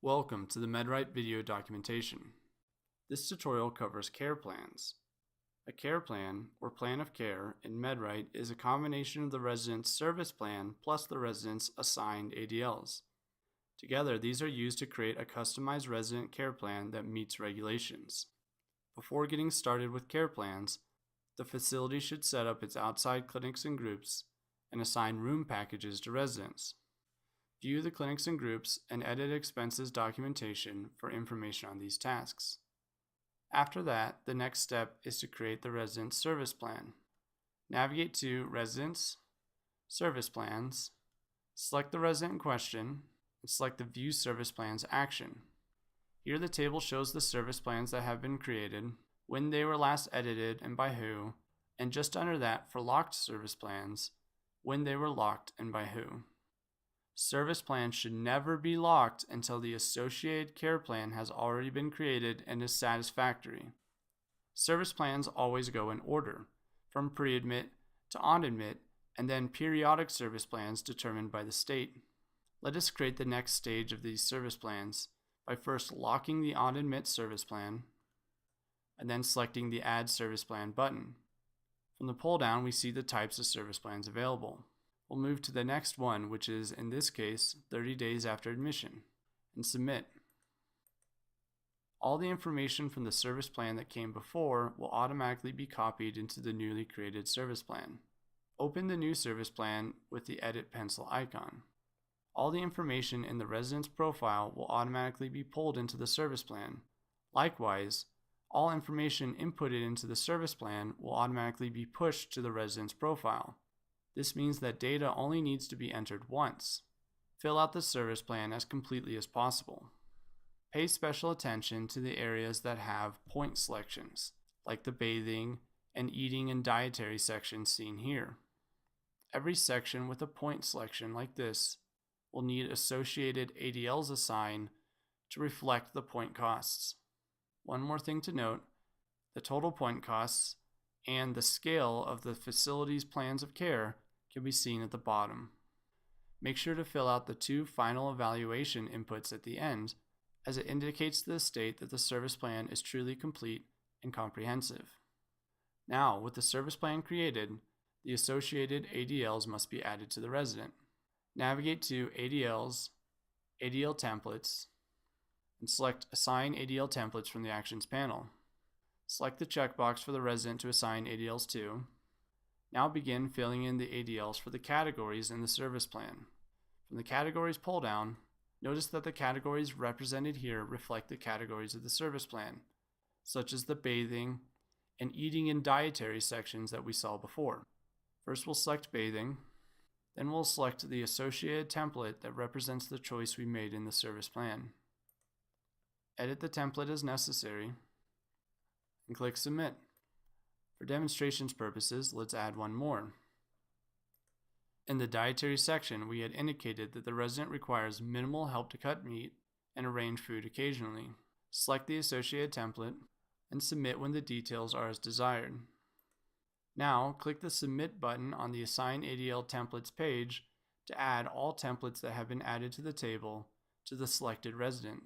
Welcome to the MedRight video documentation. This tutorial covers care plans. A care plan, or plan of care, in MedRight is a combination of the resident's service plan plus the resident's assigned ADLs. Together, these are used to create a customized resident care plan that meets regulations. Before getting started with care plans, the facility should set up its outside clinics and groups and assign room packages to residents. View the clinics and groups and edit expenses documentation for information on these tasks. After that, the next step is to create the resident's service plan. Navigate to Residents, Service Plans, select the resident in question, and select the View Service Plans action. Here the table shows the service plans that have been created, when they were last edited and by who, and just under that for locked service plans, when they were locked and by who. Service plans should never be locked until the associated care plan has already been created and is satisfactory. Service plans always go in order, from pre-admit to on-admit, and then periodic service plans determined by the state. Let us create the next stage of these service plans by first locking the on-admit service plan, and then selecting the Add Service Plan button. From the pull-down, we see the types of service plans available. We'll move to the next one, which is, in this case, 30 days after admission, and submit. All the information from the service plan that came before will automatically be copied into the newly created service plan. Open the new service plan with the Edit pencil icon. All the information in the resident's profile will automatically be pulled into the service plan. Likewise, all information inputted into the service plan will automatically be pushed to the resident's profile. This means that data only needs to be entered once. Fill out the service plan as completely as possible. Pay special attention to the areas that have point selections, like the bathing and eating and dietary sections seen here. Every section with a point selection like this will need associated ADLs assigned to reflect the point costs. One more thing to note, the total point costs and the scale of the facility's plans of care can be seen at the bottom. Make sure to fill out the two final evaluation inputs at the end, as it indicates to the state that the service plan is truly complete and comprehensive. Now, with the service plan created, the associated ADLs must be added to the resident. Navigate to ADLs, ADL Templates, and select Assign ADL Templates from the Actions panel. Select the checkbox for the resident to assign ADLs to. Now begin filling in the ADLs for the categories in the service plan. From the Categories pull-down, notice that the categories represented here reflect the categories of the service plan, such as the bathing and eating and dietary sections that we saw before. First we'll select bathing, then we'll select the associated template that represents the choice we made in the service plan. Edit the template as necessary, and click Submit. For demonstration's purposes, let's add one more. In the dietary section, we had indicated that the resident requires minimal help to cut meat and arrange food occasionally. Select the associated template and submit when the details are as desired. Now, click the Submit button on the Assign ADL Templates page to add all templates that have been added to the table to the selected resident.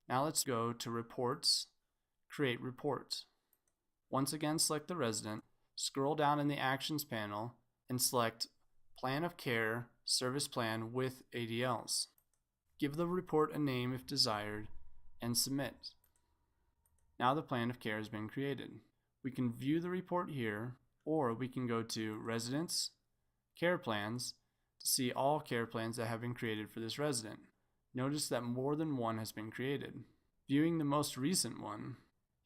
Now let's go to Reports, Create Report. Once again, select the resident, scroll down in the Actions panel, and select Plan of Care Service Plan with ADLs. Give the report a name if desired, and submit. Now the plan of care has been created. We can view the report here, or we can go to Residents, Care Plans, to see all care plans that have been created for this resident. Notice that more than one has been created. Viewing the most recent one,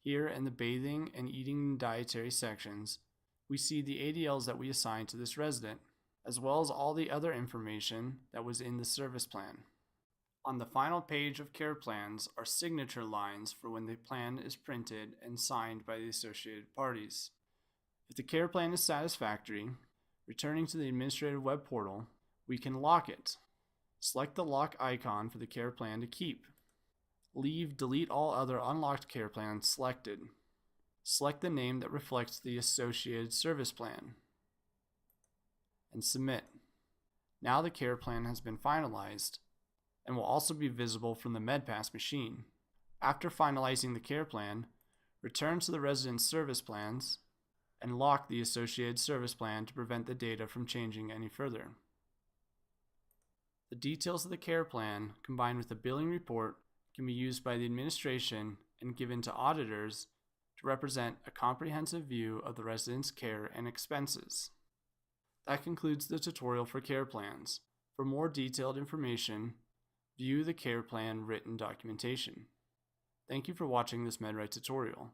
here in the bathing and eating and dietary sections, we see the ADLs that we assigned to this resident, as well as all the other information that was in the service plan. On the final page of care plans are signature lines for when the plan is printed and signed by the associated parties. If the care plan is satisfactory, returning to the administrative web portal, we can lock it. Select the lock icon for the care plan to keep. Leave Delete All Other Unlocked Care Plans selected. Select the name that reflects the associated service plan, and submit. Now the care plan has been finalized, and will also be visible from the MedPass machine. After finalizing the care plan, return to the resident's service plans and lock the associated service plan to prevent the data from changing any further. The details of the care plan, combined with the billing report, can be used by the administration and given to auditors to represent a comprehensive view of the resident's care and expenses. That concludes the tutorial for care plans. For more detailed information, view the care plan written documentation. Thank you for watching this MedRight tutorial.